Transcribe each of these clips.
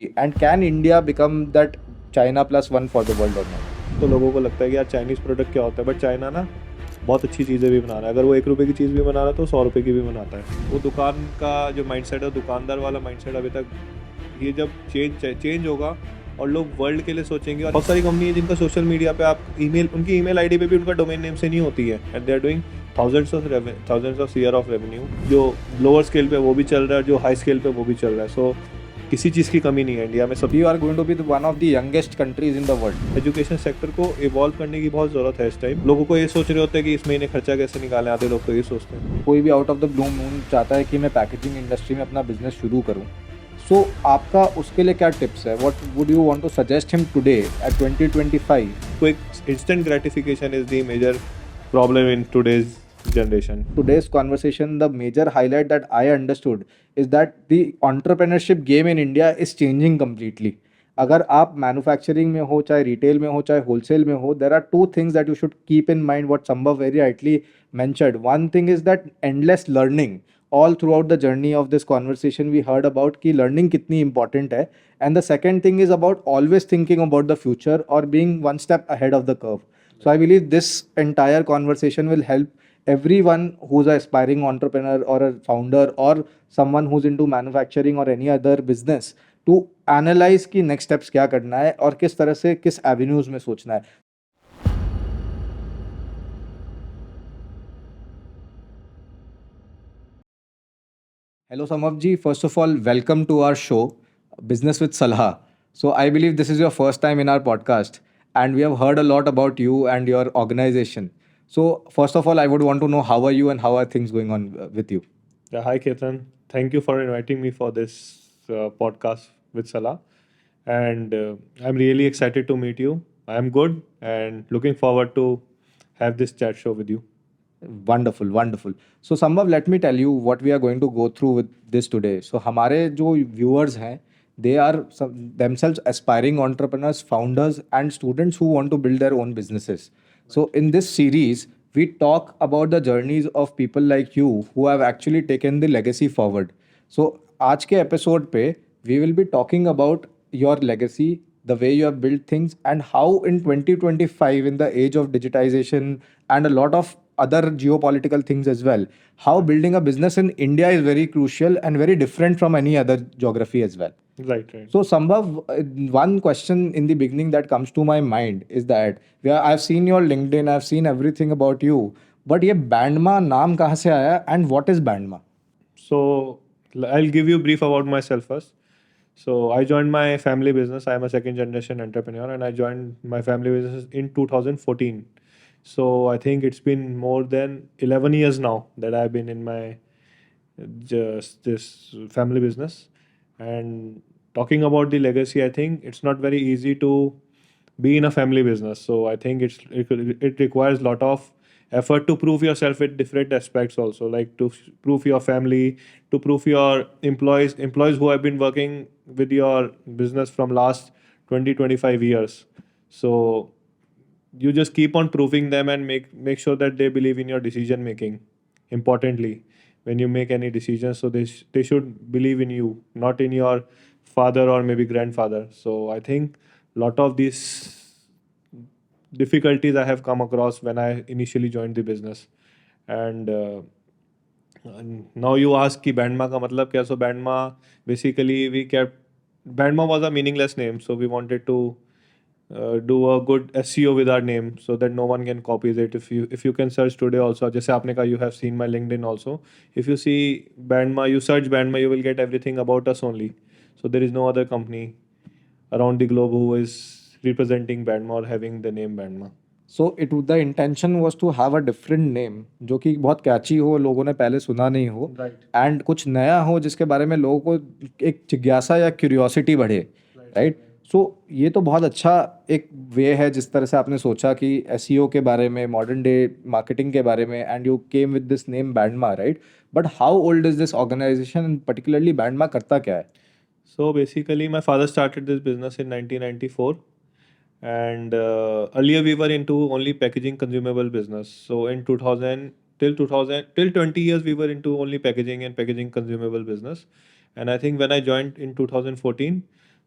And can India become that China plus one for the world or not? तो लोगों को लगता है कि यार चाइनीज़ प्रोडक्ट क्या होता है, बट चाइना ना बहुत अच्छी चीज़ें भी बना रहा है। अगर वो 1 रुपए की चीज़ भी बना रहा है तो 100 रुपए की भी बनाता है। वो दुकान का जो माइंडसेट है, दुकानदार वाला माइंडसेट अभी तक, ये जब चेंज होगा और लोग वर्ल्ड के लिए सोचेंगे। और बहुत सारी कंपनी है जिनका सोशल मीडिया पे आप ईमेल, उनकी ईमेल आईडी पे भी उनका डोमेन नेम से नहीं होती है, and they are doing thousands of CR of revenue. जो लोअर स्केल पे वो भी चल रहा है, जो हाई स्केल पे वो भी चल रहा है। सो किसी चीज़ की कमी नहीं है इंडिया में। सब We are going to be one of the youngest countries in the world. Education sector को इवॉल्व करने की बहुत ज़रूरत है इस टाइम। लोगों को ये सोच रहे होते हैं कि इस महीने खर्चा कैसे निकालें, आधे लोग तो ये सोचते हैं। कोई भी out of the blue moon चाहता है कि मैं पैकेजिंग इंडस्ट्री में अपना बिजनेस शुरू करूं, सो आपका उसके लिए क्या टिप्स है? What would you want to suggest him today at 2025? Quick instant gratification is the major problem in today's generation. Today's conversation, the major highlight that I understood is that the entrepreneurship game in India is changing completely. अगर आप manufacturing में हो, चाहे retail में हो, चाहे wholesale में हो, there are two things that you should keep in mind what Sambhav very rightly mentioned. One thing is that endless learning. All throughout the journey of this conversation we heard about कि learning कितनी important है, and the second thing is about always thinking about the future or being one step ahead of the curve. So I believe this entire conversation will help everyone who's an aspiring entrepreneur or a founder or someone who's into manufacturing or any other business to analyze कि next steps क्या करना है और किस तरह से किस avenues में सोचना है. Hello Samav ji, first of all welcome to our show Business with Salah. So I believe this is your first time in our podcast and we have heard a lot about you and your organization. So first of all I would want to know how are you and how are things going on with you? Yeah, hi Ketan. Thank you for inviting me for this podcast with Salah. And I'm really excited to meet you. I'm good and looking forward to have this chat show with you. Wonderful, wonderful. So Sambhav, let me tell you what we are going to go through with this today. So हमारे जो viewers हैं, they are themselves aspiring entrepreneurs, founders, and students who want to build their own businesses. So in this series, we talk about the journeys of people like you who have actually taken the legacy forward. So आज के episode पे we will be talking about your legacy, the way you have built things, and how in 2025, in the age of digitization and a lot of other geopolitical things as well, how building a business in India is very crucial and very different from any other geography as well. Right, right. So, Sambhav, one question in the beginning that comes to my mind is that I've seen your LinkedIn, I've seen everything about you, but ये बैंडमा नाम कहाँ से आया and what is बैंडमा? So I'll give you a brief about myself first. So I joined my family business. I'm a second generation entrepreneur and I joined my family business in 2014. So I think it's been more than 11 years now that I've been in my just this family business. And talking about the legacy, I think it's not very easy to be in a family business. So I think it requires a lot of effort to prove yourself in different aspects also, like to prove your family, to prove your employees who have been working with your business from last 20-25 years. So you just keep on proving them and make sure that they believe in your decision making. Importantly, when you make any decisions, so they should believe in you, not in your father or maybe grandfather. So I think a lot of these difficulties I have come across when I initially joined the business. And now you ask कि बैंडमा का मतलब क्या? So बैंडमा, basically we kept, बैंडमा was a meaningless name, so we wanted to do a good SEO with our name so that no one can copy it. If you can search today also, जैसे आपने कहा, you have seen my LinkedIn also. If you see Bandma, you search Bandma, you will get everything about us only. So there is no other company around the globe who is representing Bandma or having the name Bandma. So it the intention was to have a different name जो कि बहुत कैची हो, लोगों ने पहले सुना नहीं हो, Right. एंड कुछ नया हो जिसके बारे में लोगों को एक जिज्ञासा या क्यूरियोसिटी बढ़े, राइट? सो ये तो बहुत अच्छा एक वे है जिस तरह से आपने सोचा कि एसईओ के बारे में, मॉडर्न डे मार्केटिंग के बारे में, and you came with this name Bandma, right? But how old is this organization, particularly Bandma करता क्या है? So basically, my father started this business in 1994, and earlier we were into only packaging consumable business. So in 2000 till 20 years we were into only packaging and packaging consumable business. And I think when I joined in 2014,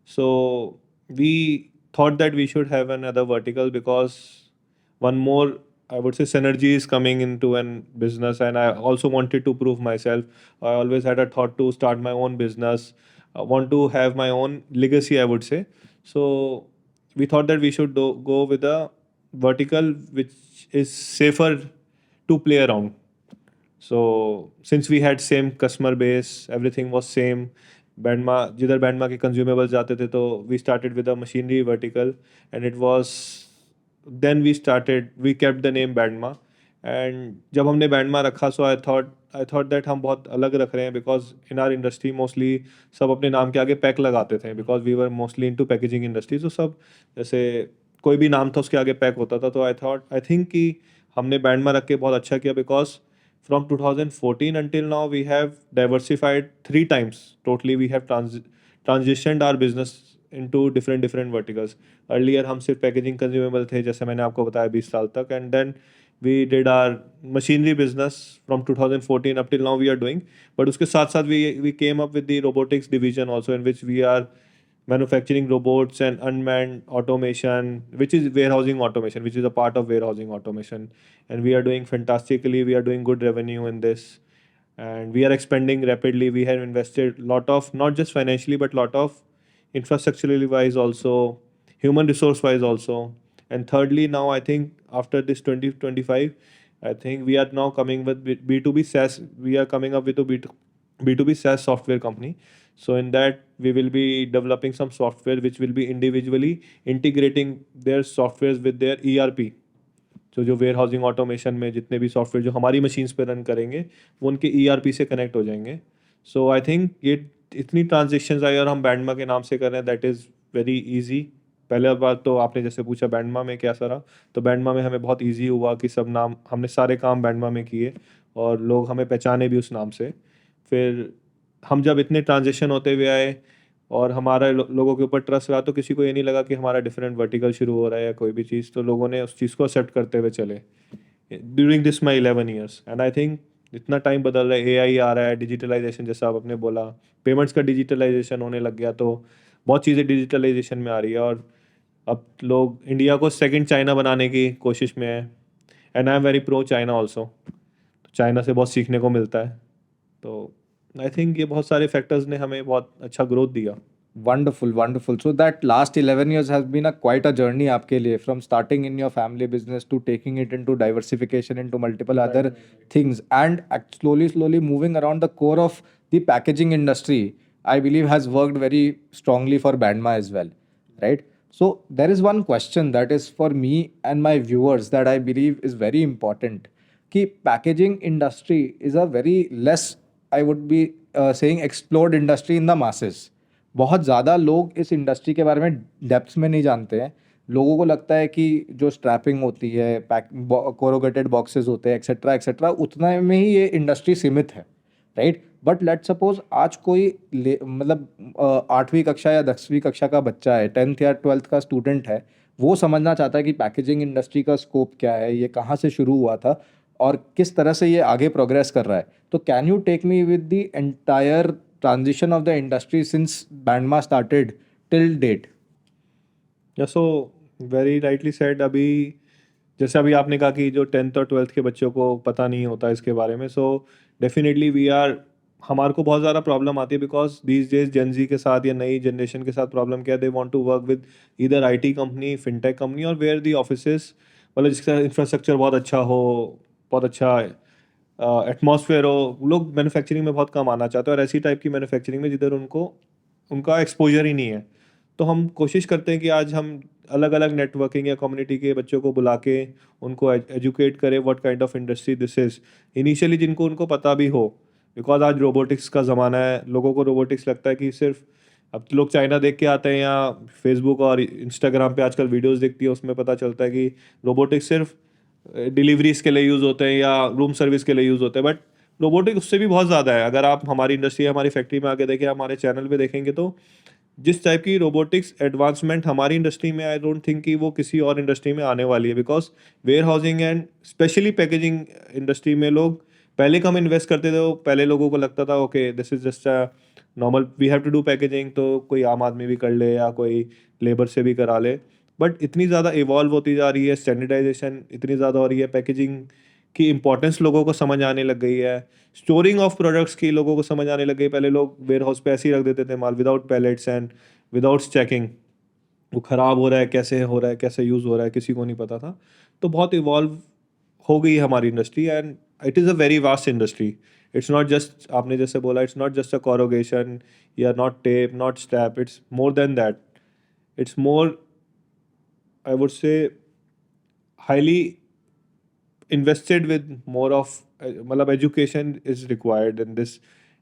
So we thought that we should have another vertical because one more, I would say, synergy is coming into an business, and I also wanted to prove myself. I always had a thought to start my own business. I want to have my own legacy, I would say. So we thought that we should go with a vertical which is safer to play around. So since we had same customer base, everything was same. बैंडमा जिधर बैंडमा के consumables जाते थे तो we started with a machinery vertical and it was then we kept the name Bandma. And जब हमने बैंडमा रखा सो I thought that हम बहुत अलग रख रहे हैं because in our industry mostly सब अपने नाम के आगे पैक लगाते थे because we were mostly into packaging industry. तो सब जैसे कोई भी नाम था उसके आगे पैक होता था. तो आई थिंक कि हमने बैंडमा रख के बहुत अच्छा किया because from 2014 until now we have diversified 3 times. Totally we have transitioned our business into different verticals. Earlier हम सिर्फ पैकेजिंग कंज्यूमेबल थे जैसे मैंने आपको बताया 20 साल तक, and then we did our machinery business from 2014 up till now we are doing. But उसके साथ साथ we came up with the robotics division also, in which we are manufacturing robots and unmanned automation, which is warehousing automation, which is a part of warehousing automation. And we are doing fantastically. We are doing good revenue in this, and we are expanding rapidly. We have invested lot of, not just financially, but lot of infrastructurally wise also, human resource wise also. And thirdly, now I think after this 2025, I think we are now coming with B2B SaaS. We are coming up with a B2B SaaS software company. So in that we will be developing some software which will be individually integrating their softwares with their ERP. तो जो where housing automation में जितने भी software जो हमारी machines पे run करेंगे वो उनके ERP से कनेक्ट हो जाएंगे. सो आई थिंक ये इतनी ट्रांजेक्शन्स आई और हम बैंडमा के नाम से कर रहे हैं, दैट इज़ वेरी ईजी. पहले बार तो आपने जैसे पूछा बैंडमा में क्या सारा, तो बैंडमा में हमें बहुत ईजी हुआ कि सब नाम हमने सारे काम बैंडमा में किए और लोग हमें पहचाने भी उस नाम से. फिर हम जब इतने ट्रांजेक्शन होते हुए आए और हमारा लोगों के ऊपर ट्रस्ट रहा तो किसी को ये नहीं लगा कि हमारा डिफरेंट वर्टिकल शुरू हो रहा है या कोई भी चीज़. तो लोगों ने उस चीज़ को एक्सेप्ट करते हुए चले during this my 11 years. And I think इतना टाइम बदल रहा है, AI आ रहा है, डिजिटलाइजेशन जैसा आपने बोला, पेमेंट्स का डिजिटलाइजेशन होने लग गया, तो बहुत चीज़ें डिजिटलाइजेशन में आ रही है और अब लोग इंडिया को सेकंड चाइना बनाने की कोशिश में है. And I am very pro China also. तो चाइना से बहुत सीखने को मिलता है. तो आई थिंक ये बहुत सारे फैक्टर्स ने हमें बहुत अच्छा ग्रोथ दिया. Wonderful, wonderful. So that last 11 years has been a quite a journey आपके लिए, from starting in your family business to taking it into diversification into multiple other things, and slowly moving around the core of the packaging industry. I believe has worked very strongly for Bandma as well, right? So there is one question that is for me and my viewers that I believe is very important. कि packaging industry is a very less, I would be saying, explored industry in the masses. बहुत ज़्यादा लोग इस industry के बारे में depth में नहीं जानते हैं. लोगों को लगता है कि जो स्ट्रैपिंग होती है, पैक कोरोगेटेड बॉक्सेस होते हैं, एक्सेट्रा एक्सेट्रा, उतना में ही ये इंडस्ट्री सीमित है, राइट? बट लेट्स सपोज आज कोई मतलब 8वीं कक्षा या 10वीं कक्षा का बच्चा है, 10th या 12th का स्टूडेंट है, वो समझना चाहता है कि पैकेजिंग इंडस्ट्री का स्कोप क्या है, ये कहाँ से शुरू हुआ था और किस तरह से ये आगे प्रोग्रेस कर रहा है. तो can you take me with the entire transition of the industry since Bandma started till date? या सो वेरी राइटली सेड. अभी जैसे अभी आपने कहा कि जो 10th और 12th के बच्चों को पता नहीं होता इसके बारे में, सो डेफिनेटली हमारे को बहुत ज़्यादा प्रॉब्लम आती है बिकॉज दीज डेज जेनजी के साथ या नई जनरेशन के साथ प्रॉब्लम क्या है, they want to work with either IT company, fintech company, और वेयर दी ऑफिसेस मतलब जिसका इंफ्रास्ट्रक्चर बहुत अच्छा हो, बहुत अच्छा एटमॉस्फेयर हो. लोग मैन्युफैक्चरिंग में बहुत कम आना चाहते हैं और ऐसी टाइप की मैन्युफैक्चरिंग में जिधर उनका एक्सपोजर ही नहीं है. तो हम कोशिश करते हैं कि आज हम अलग अलग नेटवर्किंग या कम्युनिटी के बच्चों को बुला के उनको एजुकेट करें what kind of industry this is. Initially जिनको उनको पता भी हो, बिकॉज आज रोबोटिक्स का ज़माना है. लोगों को रोबोटिक्स लगता है कि सिर्फ, अब लोग चाइना देख के आते हैं या फेसबुक और इंस्टाग्राम पे आजकल वीडियोस देखती है, उसमें पता चलता है कि रोबोटिक्स सिर्फ डिलीवरीज के लिए यूज़ होते हैं या रूम सर्विस के लिए यूज़ होते हैं. बट रोबोटिक उससे भी बहुत ज़्यादा है. अगर आप हमारी इंडस्ट्री, हमारी फैक्ट्री में आके देखें, हमारे चैनल पे देखेंगे, तो जिस टाइप की रोबोटिक्स एडवांसमेंट हमारी इंडस्ट्री में, आई डोंट थिंक कि वो किसी और इंडस्ट्री में आने वाली है. Because warehousing and specially packaging industry में लोग पहले कम इन्वेस्ट करते थे, वो पहले लोगों को लगता था okay this is just a normal, we have to do packaging, तो कोई आम आदमी भी कर ले या कोई लेबर से भी करा ले। बट इतनी ज़्यादा इवॉल्व होती जा रही है, स्टैंडर्डाइजेशन इतनी ज़्यादा हो रही है, पैकेजिंग की इंपॉर्टेंस लोगों को समझ आने लग गई है, स्टोरिंग ऑफ प्रोडक्ट्स की लोगों को समझ आने लग गई। पहले लोग वेयर हाउस पे ऐसे ही रख देते थे माल without pallets and without checking, वो ख़राब हो रहा है कैसे, हो रहा है कैसे, यूज़ हो रहा है, किसी को नहीं पता था। तो बहुत इवॉल्व हो गई है हमारी industry, and it is a very vast industry. It's not just, आपने जैसे बोला, इट्स नॉट जस्ट अ कॉरोगेशन या not tape not step, it's more than that. It's more, I would say, highly invested with more of मतलब education is required in this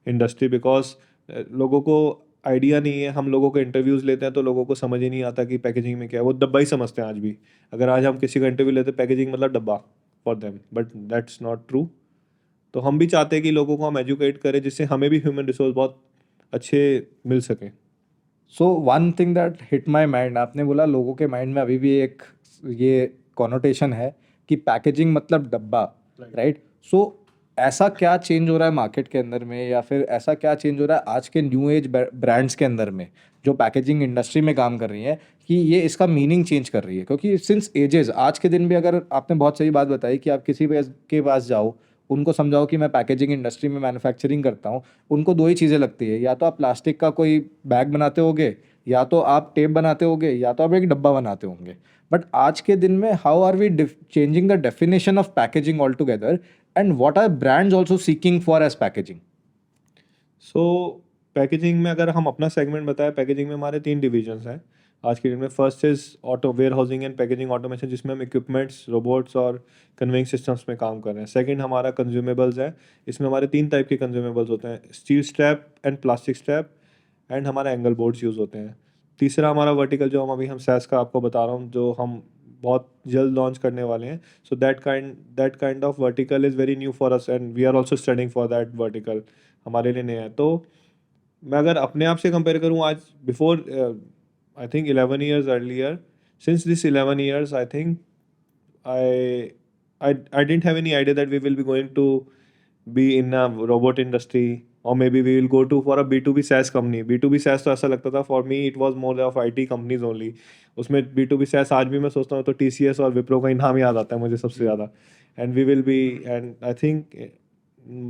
industry, because लोगों को idea नहीं है। हम लोगों को इंटरव्यूज़ लेते हैं तो लोगों को समझ ही नहीं आता कि पैकेजिंग में क्या है, वो डब्बा ही समझते हैं आज भी। अगर आज हम किसी का इंटरव्यू लेते हैं, पैकेजिंग मतलब डब्बा for them, but that's not true. तो हम भी चाहते हैं कि लोगों को हम एजुकेट करें, जिससे हमें भी ह्यूमन रिसोर्स बहुत अच्छे मिल सकें। So one thing that hit my mind, आपने बोला लोगों के माइंड में अभी भी एक ये कॉनोटेशन है कि पैकेजिंग मतलब डब्बा, राइट? सो ऐसा क्या चेंज हो रहा है मार्केट के अंदर में, या फिर ऐसा क्या चेंज हो रहा है आज के न्यू एज ब्रांड्स के अंदर में जो पैकेजिंग इंडस्ट्री में काम कर रही है, कि ये इसका मीनिंग चेंज कर रही है? क्योंकि सिंस एजेस, आज के दिन भी अगर आपने बहुत सही बात बताई कि आप किसी के पास जाओ, उनको समझाओ कि मैं पैकेजिंग इंडस्ट्री में मैन्युफैक्चरिंग करता हूँ, उनको दो ही चीज़ें लगती है, या तो आप प्लास्टिक का कोई बैग बनाते होगे, या तो आप टेप बनाते होगे, या तो आप एक डब्बा बनाते होंगे। बट आज के दिन में how are we changing the definition of packaging all together, and what are brands also seeking for as packaging? So packaging में अगर हम अपना सेगमेंट बताएं, पैकेजिंग में हमारे 3 डिविजन्स हैं आज के दिन में। First is auto warehousing and packaging automation, जिसमें हम इक्विपमेंट्स, रोबोट्स और कन्वेइंग सिस्टम्स में काम कर रहे हैं। सेकंड हमारा कंज्यूमेबल्स है, इसमें हमारे 3 टाइप के कंज्यूमेबल्स होते हैं, steel strap and plastic strap, and हमारा एंगल बोर्ड्स यूज़ होते हैं। तीसरा हमारा वर्टिकल, जो हम सैस का आपको बता रहा हूँ, जो हम बहुत जल्द लॉन्च करने वाले हैं। So that kind of vertical is very new for us, and we are also studying for that vertical, हमारे लिए नया है। तो मैं अगर अपने आप से कंपेयर करूँ आज, before I think 11 years earlier, since this 11 years I think I I didn't have any idea that we will be going to be in a robot industry, or maybe we will go to for a B2B SaaS company. B2B SaaS तो ऐसा लगता था, for me it was more of IT companies only. उसमें B2B SaaS आज भी मैं सोचता हूँ तो TCS और Wipro का ही नाम याद आता है मुझे सबसे ज़्यादा। And we will be, and I think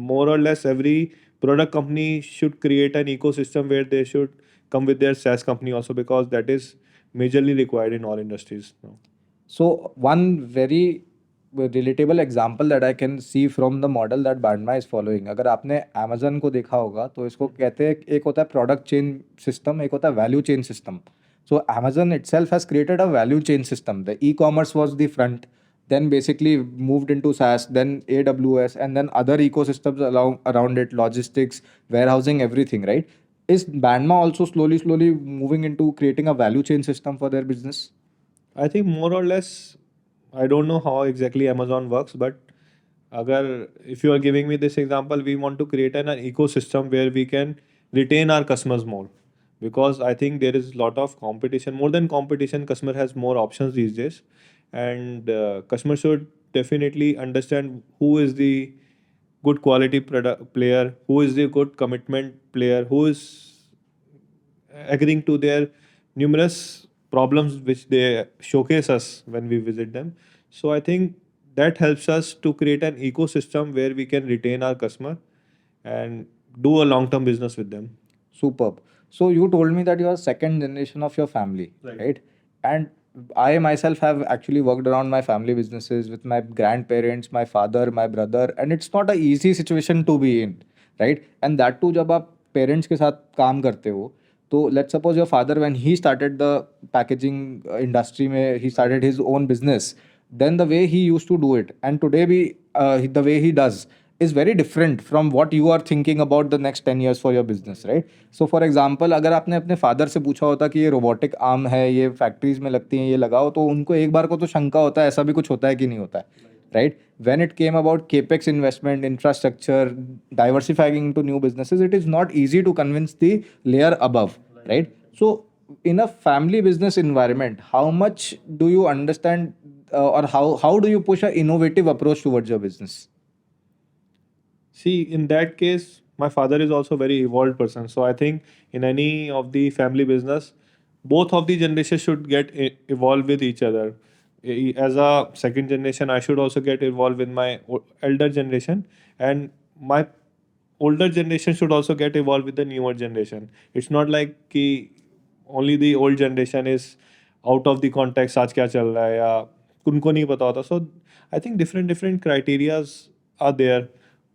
more or less every product company should create an ecosystem where they should come with their SaaS company also, because that is majorly required in all industries now. So one very relatable example that I can see from the model that Bandma is following, अगर आपने Amazon को देखा होगा तो इसको कहते हैं, एक होता है प्रोडक्ट चेन सिस्टम, एक होता है value chain system. So Amazon itself has created a value chain system. The e-commerce was the front, then basically moved into SaaS, then AWS, and then other ecosystems around it, logistics, warehousing, everything, right? Is Bandma also slowly moving into creating a value chain system for their business? I think more or less, I don't know how exactly Amazon works, but agar if you are giving me this example, we want to create an ecosystem where we can retain our customers more, because I think there is a lot of competition. More than competition, customer has more options these days, and customer should definitely understand who is the good quality product player, who is the good commitment player, who is agreeing to their numerous problems which they showcase us when we visit them. So I think that helps us to create an ecosystem where we can retain our customer and do a long-term business with them. Superb. So you told me that you are second generation of your family, Right. right? And I myself have actually worked around my family businesses with my grandparents, my father, my brother, and it's not a easy situation to be in, right? And that too, जब आप parents के साथ काम करते हो, तो let's suppose your father, when he started the packaging industry में, he started his own business, then the way he used to do it, and today the way he does is very different from what you are thinking about the next 10 years for your business, right? So for example, अगर आपने अपने father से पूछा होता कि ये robotic arm है, ये फैक्ट्रीज में लगती हैं, ये लगाओ, तो उनको एक बार को तो शंका होता है, ऐसा भी कुछ होता है कि नहीं होता है, right? When it came about capex investment, infrastructure, diversifying into new businesses, it is not easy to convince the layer above, right? So in a family business environment, how much do you understand or how do you push an innovative approach towards your business? See, in that case, my father is also very evolved person. So I think in any of the family business, both of the generations should get evolve with each other. As a second generation, I should also get involved with my elder generation, and my older generation should also get involved with the newer generation. It's not like कि only the old generation is out of the context आज क्या चल रहा है या उनको नहीं पता होता. So I think different criterias are there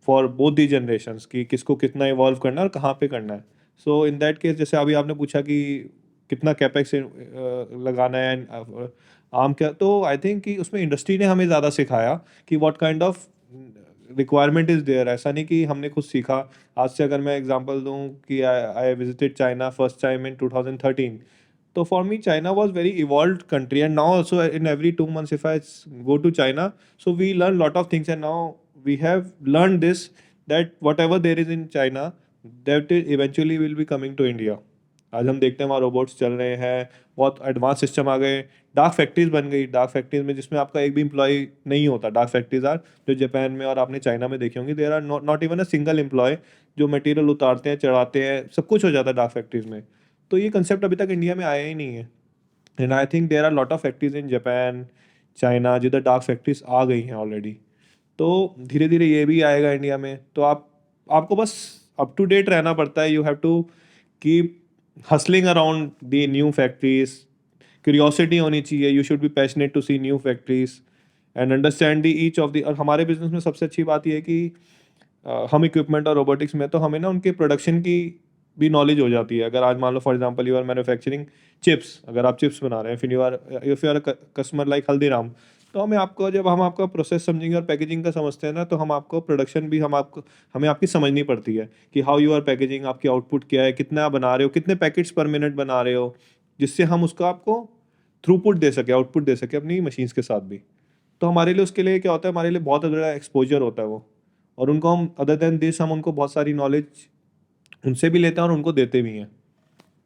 for both the generations कि किसको कितना इवॉल्व करना है और कहाँ पे करना है. सो इन दैट केस जैसे अभी आपने पूछा कि कितना कैपेक्स लगाना है आम क्या, तो आई थिंक कि उसमें इंडस्ट्री ने हमें ज़्यादा सिखाया कि what kind of requirement is there. ऐसा नहीं कि हमने खुद सीखा. आज से अगर मैं एग्जांपल दूं कि I visited China first time in 2013. So for me, China was very evolved country, and now also in every 2 months, if I go to China, so we learn lot of things, and now we have learned this that whatever there is in China, that eventually will be coming to India. आज हम देखते हैं वहाँ robots चल रहे हैं, बहुत advance system आ गए, डार्क फैक्ट्रीज बन गई. डार्क फैक्ट्रीज में जिसमें आपका एक भी एम्प्लॉय नहीं होता. डार्क फैक्ट्रीज आर जो जापान में और आपने चाइना में देखी होंगी, there are not even a single employ जो मटेरियल उतारते हैं, चढ़ाते हैं, सब कुछ हो जाता है डार्क फैक्ट्रीज में. तो ये कंसेप्ट अभी तक इंडिया में आया ही नहीं है. And I think there are lot of factories in Japan, China, जिधर डार्क फैक्ट्रीज आ गई हैं ऑलरेडी. तो धीरे धीरे ये भी आएगा इंडिया में. तो आपको बस अप टू डेट रहना पड़ता है. You have to keep hustling around the new factories. Curiosity होनी चाहिए. You should be passionate to see new factories and understand the each of the. और हमारे बिजनेस में सबसे अच्छी बात यह है कि हम इक्विपमेंट और रोबोटिक्स में तो हमें ना उनके प्रोडक्शन की भी नॉलेज हो जाती है. अगर आज मान लो for example you are manufacturing chips, अगर आप चिप्स बना रहे हैं, फिर you are customer like Haldiram, तो हमें आपको जब हम आपका प्रोसेस समझेंगे और पैकेजिंग का समझते हैं ना, तो हम आपको प्रोडक्शन भी हमें आपकी समझनी पड़ती है कि हाउ यू आर पैकेजिंग, आपकी आउटपुट क्या है, कितना आप बना रहे हो, कितने पैकेट्स पर मिनट बना रहे हो, जिससे हम उसको आपको थ्रूपुट दे सके, आउटपुट दे सके अपनी मशीन्स के साथ भी. तो हमारे लिए उसके लिए क्या होता है, हमारे लिए बहुत बड़ा एक्सपोजर होता है वो. और उनको हम अदर देन दिस हम उनको बहुत सारी नॉलेज उनसे भी लेते हैं और उनको देते भी हैं.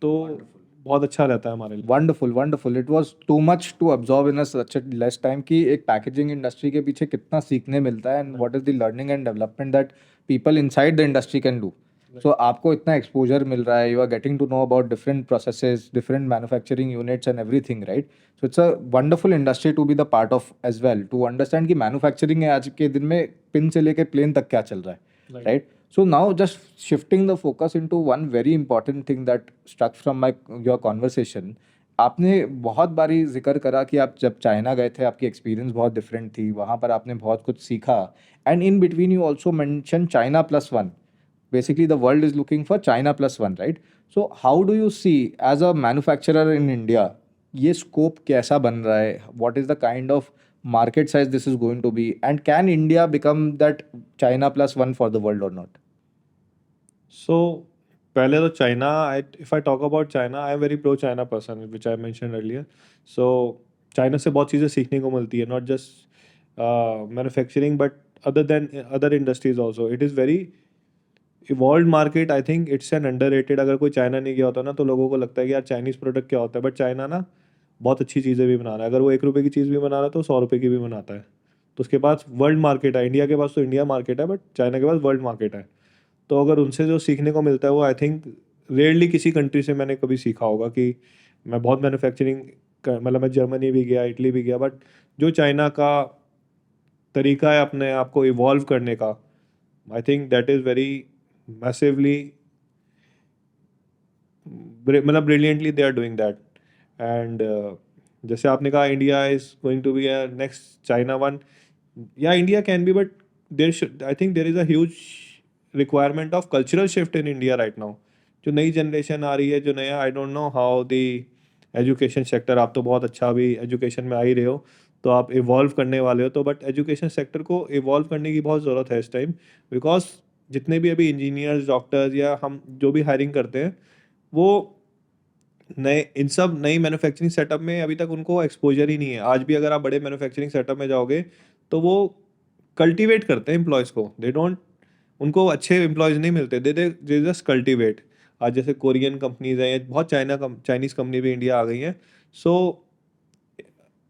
तो बहुत अच्छा रहता है हमारे लिए. Wonderful wonderful. It was too much to absorb in such a less time कि एक पैकेजिंग इंडस्ट्री के पीछे कितना सीखने मिलता है and what is the learning and development that people inside the industry can do. So आपको इतना एक्सपोजर मिल रहा है. You are getting to know about different processes, different manufacturing units and everything, right. So it's a wonderful industry to be the part of as well, to understand कि manufacturing आज के दिन में पिन से लेके प्लेन तक क्या चल रहा है, right? So now just shifting the focus into one very important thing that struck from your conversation. आपने बहुत बारी जिक्र करा कि आप जब चाइना गए थे आपकी एक्सपीरियंस बहुत डिफरेंट थी, वहाँ पर आपने बहुत कुछ सीखा. And in between you also mention China plus one. Basically the world is looking for China plus one, right. So how do you see as a manufacturer in India ये scope कैसा बन रहा है? What is the kind of market size this is going to be, and can India become that China plus one for the world or not? So पहले तो China, if I talk about China, I am very pro China person, which I mentioned earlier. So China से बहुत चीज़ें सीखने को मिलती है, not just manufacturing but other industries also. It is very evolved market. I think it's an underrated. अगर कोई China नहीं गया होता ना, तो लोगों को लगता है कि यार चाइनीज़ प्रोडक्ट क्या होता है, बट चाइना ना बहुत अच्छी चीज़ें भी बना रहा है. अगर वो 1 रुपये की चीज़ भी बना रहा है तो 100 रुपये की भी बनाता है. तो उसके पास वर्ल्ड मार्केट है. इंडिया के पास तो इंडिया मार्केट है, बट चाइना के पास वर्ल्ड मार्केट है. तो अगर उनसे जो सीखने को मिलता है वो आई थिंक रेयरली किसी कंट्री से मैंने कभी सीखा होगा. कि मैं बहुत मैन्युफैक्चरिंग मतलब मैं जर्मनी भी गया, इटली भी गया, बट जो चाइना का तरीका है अपने आप को इवॉल्व करने का, I think that is very massively, मतलब brilliantly they are doing that. And जैसे आपने कहा India is going to be a next China one. या India can be, but there should, I think there is a huge requirement of cultural shift in India right now. जो नई generation आ रही है, जो नया, I don't know how the education sector, आप तो बहुत अच्छा भी एजुकेशन में आ ही रहे हो, तो आप इवॉल्व करने वाले हो. तो बट एजुकेशन सेक्टर को इवॉल्व करने की बहुत ज़रूरत है इस टाइम. बिकॉज जितने भी अभी इंजीनियर्स, डॉक्टर्स या हम जो भी हायरिंग करते हैं, वो नई मैन्युफैक्चरिंग सेटअप में अभी तक उनको एक्सपोजर ही नहीं है. आज भी अगर आप बड़े मैन्युफैक्चरिंग सेटअप में जाओगे तो वो कल्टीवेट करते हैं एम्प्लॉयज़ को. दे डोंट, उनको अच्छे एम्प्लॉयज़ नहीं मिलते. They just cultivate. आज जैसे कोरियन कंपनीज हैं या बहुत चाइनीज़ कंपनी भी इंडिया आ गई हैं. So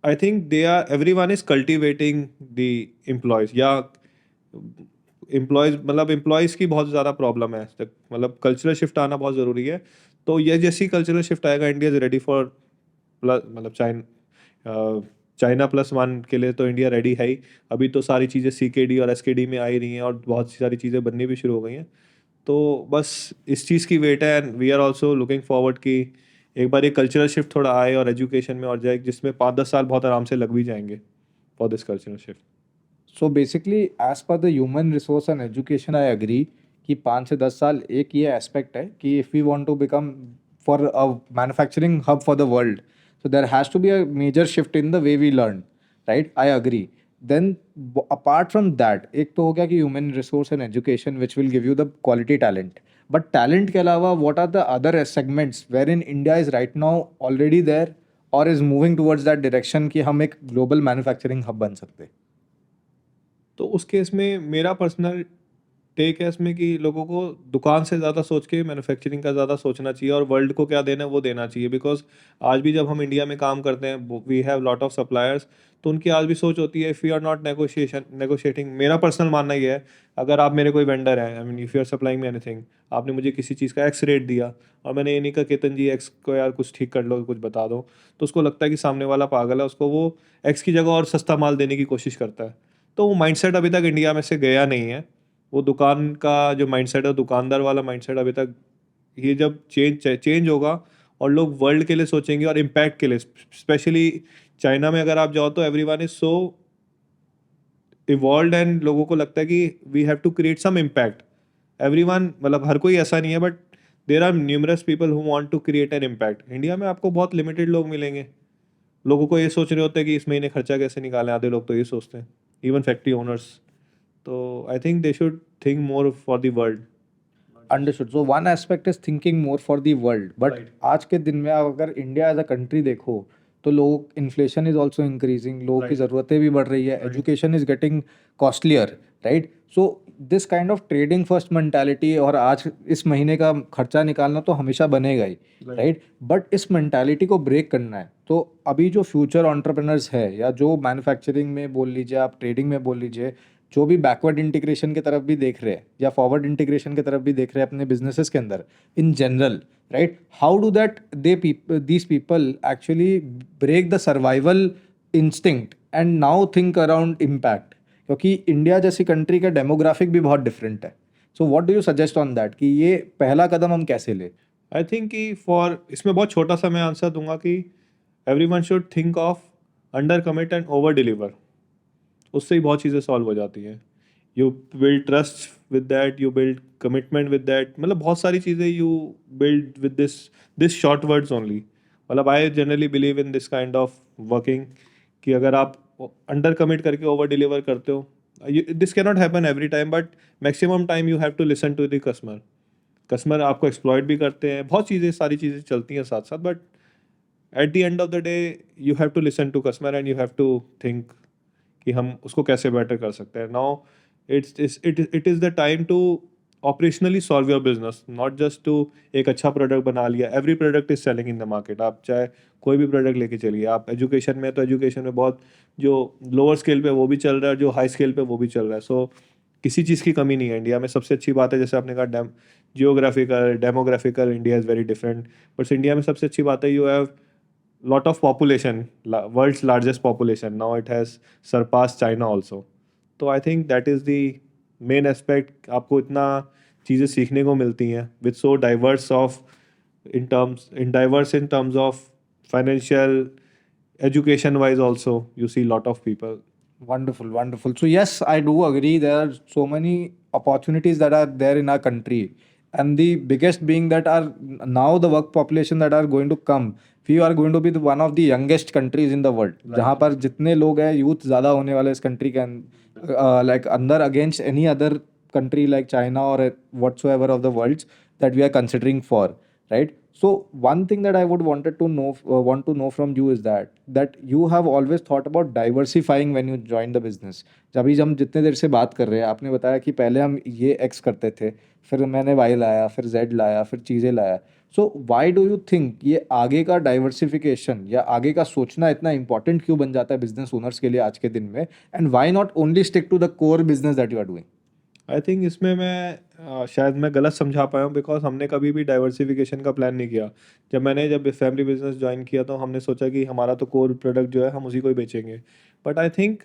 I think they are, every one is cultivating the employees. या एम्प्लॉयज़ की बहुत ज़्यादा प्रॉब्लम है, मतलब कल्चरल शिफ्ट आना बहुत ज़रूरी है। तो ये जैसी कल्चरल शिफ्ट आएगा, India is ready for plus, मतलब चाइना +1 के लिए तो इंडिया रेडी है ही। अभी तो सारी चीज़ें सीकेडी और एसकेडी में आ ही रही हैं और बहुत सारी चीज़ें बननी भी शुरू हो गई हैं। तो बस इस चीज़ की वेट है, and we are also looking forward कि एक बार ये कल्चरल शिफ्ट थोड़ा आए और एजुकेशन में और जाए, जिसमें 5-10 साल बहुत आराम से लग भी जाएंगे for this cultural shift. So basically as पर the human resource and education I agree कि 5 से 10 साल एक ये एस्पेक्ट है कि if we want to become for a manufacturing hub for the world, so there has to be a major shift in the way we learn, right? I agree. Then apart from that, एक तो हो गया कि human resource and education which will give you the quality talent, but talent के अलावा what are the other segments where in India is right now already there और is moving towards that direction कि हम एक global manufacturing hub बन सकते हैं? तो उस केस में मेरा पर्सनल टेक है इसमें कि लोगों को दुकान से ज़्यादा सोच के मैन्युफैक्चरिंग का ज़्यादा सोचना चाहिए, और वर्ल्ड को क्या देना है वो देना चाहिए। बिकॉज आज भी जब हम इंडिया में काम करते हैं, we have lot of suppliers, तो उनकी आज भी सोच होती है, if you are not negotiating, मेरा पर्सनल मानना ये है, अगर आप मेरे कोई वेंडर हैं, I mean if you are supplying me anything, आपने मुझे किसी चीज़ का एक्स रेट दिया और मैंने ये नहीं कहा केतन जी एक्स को यार कुछ ठीक कर लो, कुछ बता दो, तो उसको लगता है कि सामने वाला पागल है, उसको वो एक्स की जगह और सस्ता माल देने की कोशिश करता है। तो वो माइंडसेट अभी तक इंडिया में से गया नहीं है। वो दुकान का जो माइंडसेट है, दुकानदार वाला माइंडसेट अभी तक, ये जब चेंज होगा और लोग वर्ल्ड के लिए सोचेंगे और इम्पैक्ट के लिए, स्पेशली चाइना में अगर आप जाओ तो everyone is so evolve, and लोगों को लगता है कि we have to create some impact. Everyone, मतलब हर कोई ऐसा नहीं है, but there are numerous people who want to create an impact. India में आपको बहुत लिमिटेड लोग मिलेंगे। लोगों को ये सोच रहे होते हैं कि इस महीने खर्चा कैसे निकालें, आधे लोग तो ये सोचते हैं, इवन फैक्ट्री ओनर्स। तो I think they should think more for the world. Understood. So one aspect is thinking more for the world, but Right. आज के दिन में आप अगर इंडिया एज अ कंट्री देखो तो लोग, इन्फ्लेशन इज ऑल्सो इंक्रीजिंग, लोगों की Right. ज़रूरतें भी बढ़ रही है, Right. Education is getting costlier, right? So this kind of trading first mentality, और आज इस महीने का खर्चा निकालना तो हमेशा बनेगा ही, Right. राइट? बट इस मेंटालिटी को ब्रेक करना है, तो अभी जो फ्यूचर एंटरप्रेन्योर्स है, या जो मैन्युफैक्चरिंग में बोल लीजिए, आप ट्रेडिंग में बोल लीजिए, जो भी बैकवर्ड इंटीग्रेशन की तरफ भी देख रहे हैं या फॉरवर्ड इंटीग्रेशन की तरफ भी देख रहे हैं अपने बिजनेसेस के अंदर in general, right? How do that these people actually break the survival instinct and now think around impact? क्योंकि इंडिया जैसी कंट्री का डेमोग्राफिक भी बहुत डिफरेंट है। So what do you suggest on that कि ये पहला कदम हम कैसे ले? आई थिंक कि फॉर इसमें बहुत छोटा सा मैं आंसर दूंगा कि everyone should think of under commit and over deliver. उससे ही बहुत चीज़ें सॉल्व हो जाती हैं। You build trust with that, you build commitment with that, मतलब बहुत सारी चीज़ें you build with this short words only. मतलब I generally believe in this kind of working, कि अगर आप अंडर कमिट करके ओवर डिलीवर करते हो, this can not happen every time, but maximum time you have to listen to the customer आपको exploit भी करते हैं, बहुत चीज़ें, सारी चीज़ें चलती हैं साथ साथ, but at the end of the day you have to listen to customer and you have to think कि हम उसको कैसे बेटर कर सकते हैं। Now it is the time to operationally solve your business, not just to एक अच्छा product बना लिया। Every product is selling in the market. आप चाहे कोई भी प्रोडक्ट लेके चलिए, आप एजुकेशन में, तो एजुकेशन में बहुत जो लोअर स्केल पे वो भी चल रहा है, जो हाई स्केल पे वो भी चल रहा है। सो किसी चीज़ की कमी नहीं है इंडिया में। सबसे अच्छी बात है, जैसे आपने कहा, geographical demographical India is very different, but India में सबसे अच्छी बात है, you have lot of population, world's largest population. Now it has surpassed China also. तो I think that is the main aspect. आपको इतना चीज़ें सीखने को मिलती हैं with so diverse of in terms of financial, education wise also you see lot of people. Wonderful, wonderful. So yes, I do agree. There are so many opportunities that are there in our country, and the biggest being that are now the work population that are going to come. We are going to be one of the youngest countries in the world. Right. जहाँ पर जितने लोग हैं, youth ज़्यादा होने वाले इस country के like अंदर against any other country like China or whatsoever of the worlds that we are considering for, right? So one thing that I would want to know from you is that you have always thought about diversifying when you joined the business. जब हम जितने देर से बात कर रहे हैं, आपने बताया कि पहले हम ये X करते थे, फिर मैंने Y लाया, फिर Z लाया, फिर चीज़ें लाया। सो वाई डू यू थिंक ये आगे का डाइवर्सिफिकेशन या आगे का सोचना इतना इंपॉर्टेंट क्यों बन जाता है बिजनेस ओनर्स के लिए आज के दिन में, and why not only stick to the core business that you are doing? I think इसमें मैं शायद मैं गलत समझा पाया हूँ, बिकॉज हमने कभी भी डाइवर्सिफिकेशन का प्लान नहीं किया। जब फैमिली बिजनेस ज्वाइन किया तो हमने सोचा कि हमारा तो कोर प्रोडक्ट जो है हम उसी को ही बेचेंगे। बट आई थिंक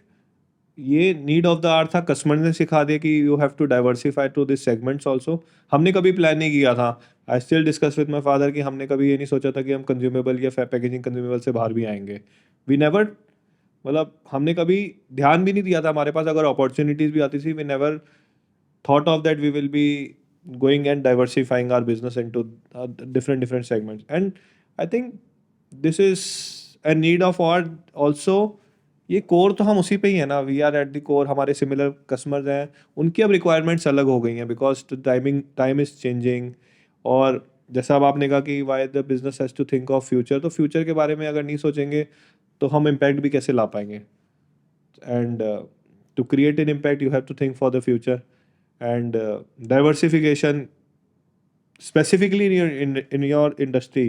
ये नीड ऑफ द आवर था, कस्टमर ने सिखा दिया कि you have to diversify to this segments also. हमने कभी प्लान नहीं किया था। I still discuss with my father कि हमने कभी ये नहीं सोचा था कि हम कंज्यूमेबल या पैकेजिंग कंज्यूमेबल से बाहर भी आएंगे। वी नेवर, मतलब हमने कभी ध्यान भी नहीं दिया था। हमारे पास अगर अपॉर्चुनिटीज़ भी आती थी, we never thought of that we will be going and diversifying our business into different segments. And I think this is a need of our also। ये कोर तो हम उसी पे ही है ना, we are at the core, हमारे similar customers हैं, उनकी अब रिक्वायरमेंट्स अलग हो गई हैं बिकॉज टाइम इज़ चेंजिंग। और जैसा अब आपने कहा कि why the business has to think of future, तो फ्यूचर के बारे में अगर नहीं सोचेंगे तो हम इम्पैक्ट भी कैसे ला पाएंगे। And to create an impact you have to think for the future. And diversification, specifically in your industry,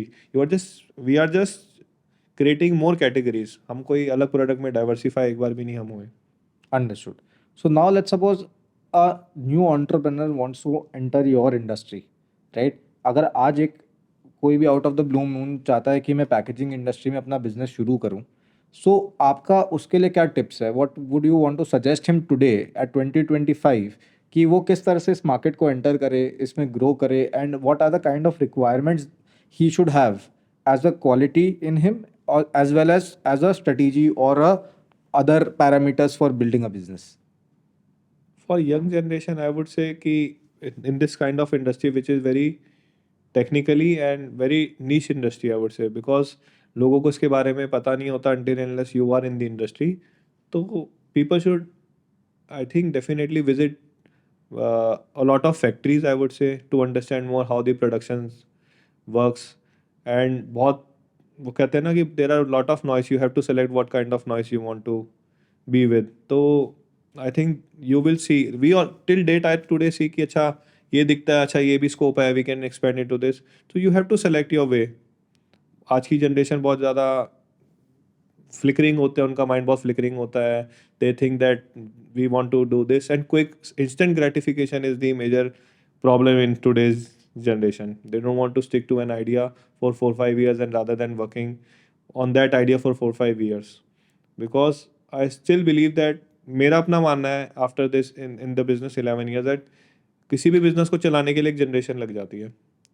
we are just creating more categories। हम कोई अलग प्रोडक्ट में डाइवर्सिफाई एक बार भी नहीं हम हुए। Understood. So now let's suppose a new entrepreneur wants to enter your industry, right? अगर आज एक कोई भी out of the blue moon चाहता है कि मैं पैकेजिंग इंडस्ट्री में अपना बिजनेस शुरू करूं, सो आपका उसके लिए क्या टिप्स है? What would you want to suggest him today at 2025 कि वो किस तरह से इस मार्केट को एंटर करे, इसमें ग्रो करे, and what are the kind of requirements he should have as a quality in him और as well as a strategy और other parameters for building a business? For young generation, I would say कि in this kind of industry which is very technically and very niche industry, I would say, because लोगों को इसके बारे में पता नहीं होता until unless you are in the industry। तो people should, I think, definitely visit a lot of factories, I would say, to understand more how the production works। and बहुत वो कहते हैं ना कि there are a lot of noise, you have to select what kind of noise you want to be with। तो I think you will see, we all till date I today see कि अच्छा ये दिखता है, अच्छा ये भी scope है, we can expand into this। तो you have to select your way। आज की जनरेशन बहुत ज़्यादा फ्लिकरिंग होते हैं, उनका माइंड बहुत फ्लिकरिंग होता है। They think that we want to do this and quick instant gratification is the major problem in today's generation। They don't want to stick to an idea for 4-5 years and rather than working on that idea for 4-5 years। Because I still believe that, मेरा अपना मानना है after this in the business 11 years, that किसी भी business को चलाने के लिए एक जनरेशन लग जाती है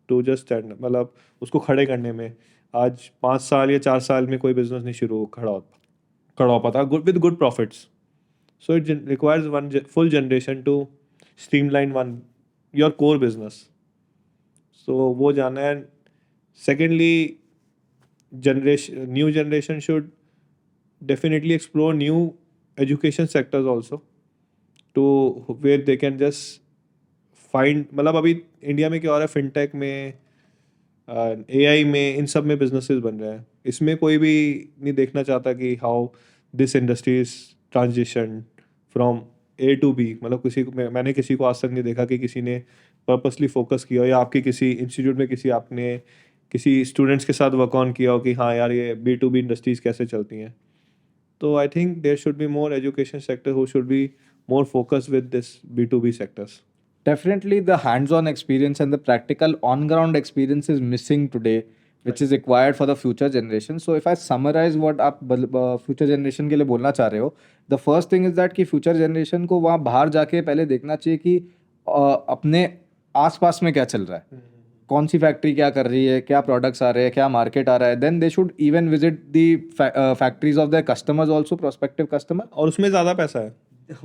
टू जस्ट स्टैंड, मतलब उसको खड़े करने में। आज 5 साल या 4 साल में कोई बिजनेस नहीं खड़ा हो पाता good with good profits. So it requires one full generation to streamline one your core business. So वो जाना है। Secondly, new generation should definitely explore new education sectors also, to where they can just find, मतलब अभी India में क्या हो रहा है, फिनटेक में, एआई में, इन सब में बिजनेसेस बन रहे हैं। इसमें कोई भी नहीं देखना चाहता कि how this industry is transition from A to B. मतलब मैंने किसी को आज तक नहीं देखा कि किसी ने पर्पसली फोकस किया हो, या आपके किसी इंस्टीट्यूट में आपने किसी स्टूडेंट्स के साथ वर्क ऑन किया हो कि हाँ यार ये B2B इंडस्ट्रीज कैसे चलती हैं। So I think there should be more education sector who should be more focused with this B2B sectors। Definitely, the hands-on experience and the practical on-ground experience is missing today, which is required for the future generation. So if I summarize what आप future generation के लिए बोलना चाह रहे हो, the first thing is that कि future generation को वहाँ बाहर जाके पहले देखना चाहिए कि अपने आसपास में क्या चल रहा है, कौन सी फैक्ट्री क्या कर रही है, क्या प्रोडक्ट्स आ रहे हैं, क्या मार्केट आ रहा है। Then they should even visit the factories of their customers also, prospective customer. और उसमें ज़्यादा पैसा है।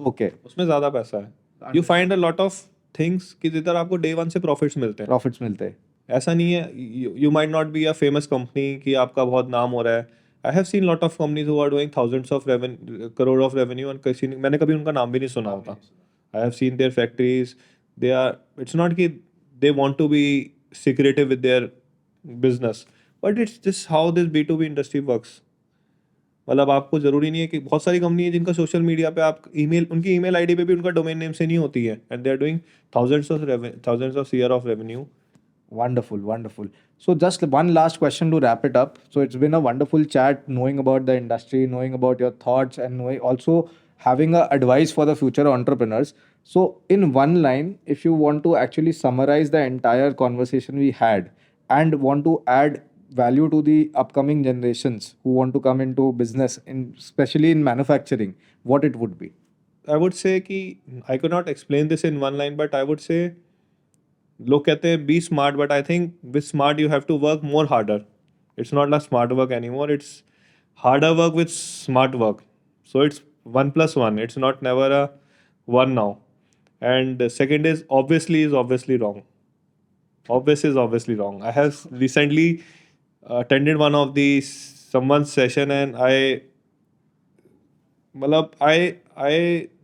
ओके, उसमें ज़्यादा पैसा है। You find a lot of things कि जिधर आपको डे वन से प्रॉफिट्स मिलते हैं। ऐसा नहीं है, you might not be a famous company कि आपका बहुत नाम हो रहा है। I have seen lot of companies who are doing thousands of crore of revenue, और मैंने कभी उनका नाम भी नहीं सुना होता। I have seen their factories, they are, it's not कि they want to be secretive with their business, but it's just how this B2B industry works। मतलब आपको ज़रूरी नहीं है कि बहुत सारी कंपनी है जिनका सोशल मीडिया पे आप ईमेल, उनकी ईमेल आईडी पे भी उनका डोमेन नेम से नहीं होती है, and they are doing thousands of CR of revenue. Wonderful, wonderful. So just one last question to wrap it up. So it's been a wonderful chat, knowing about the industry, knowing about your thoughts, and knowing also having a advice for the future entrepreneurs. So, in one line, if you want to actually summarize the entire conversation we had and want to add value to the upcoming generations who want to come into business, especially in manufacturing, what it would be? I would say कि I could not explain this in one line, but I would say लोग कहते हैं be smart, but I think with smart you have to work more harder. It's not like smart work anymore. It's harder work with smart work. So it's 1+1. It's not never a one now. And the second is obviously wrong. Obvious is obviously wrong. I have recently attended one of the someone's session, and I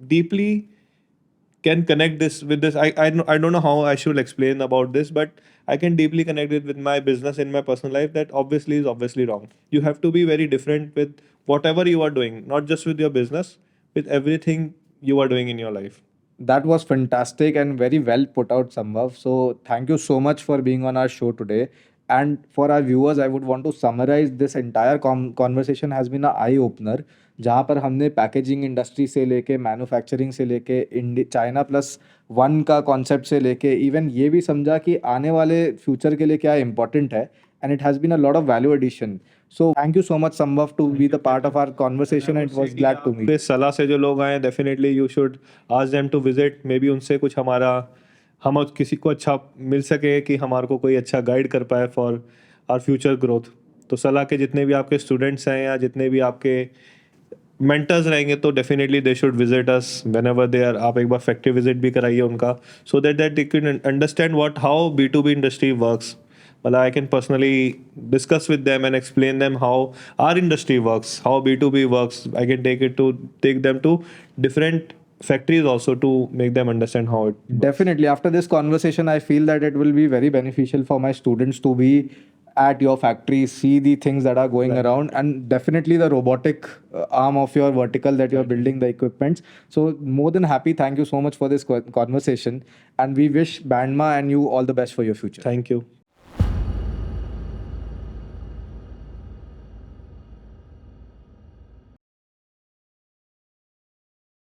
deeply can connect this with this. I don't know how I should explain about this, but I can deeply connect it with my business in my personal life. That obviously is obviously wrong. You have to be very different with whatever you are doing, not just with your business, with everything you are doing in your life. That was fantastic and very well put out, Sambhav. So, thank you so much for being on our show today. And for our viewers, I would want to summarize this entire conversation has been a eye opener, जहाँ पर हमने packaging industry से लेके manufacturing से लेके China plus one का concept से लेके इवन ये भी समझा कि आने वाले फ्यूचर के लिए क्या इंपॉर्टेंट है, and it has been a lot of value addition. So thank you so much Sambhav to be the part of our conversation. It was glad to meet. इस सलाह से जो लोग आए definitely you should ask them to visit. Maybe उनसे कुछ हम किसी को अच्छा मिल सके कि हमारे को कोई अच्छा गाइड कर पाए फॉर आवर फ्यूचर ग्रोथ. तो सलाह के जितने भी आपके स्टूडेंट्स हैं या जितने भी आपके मेंटर्स रहेंगे तो definitely they should visit us whenever they are. आप एक बार फैक्ट्री विजिट भी कराइए उनका, so that they can understand what how B2B industry works. मतलब I can personally discuss with them and explain them how our industry works, how B2B works. I can take them to different factories also to make them understand how it works. Definitely, after this conversation, I feel that it will be very beneficial for my students to be at your factory, see the things that are going around, and definitely the robotic arm of your vertical that you're building the equipments. So, more than happy. Thank you so much for this conversation, and we wish Bandma and you all the best for your future. Thank you.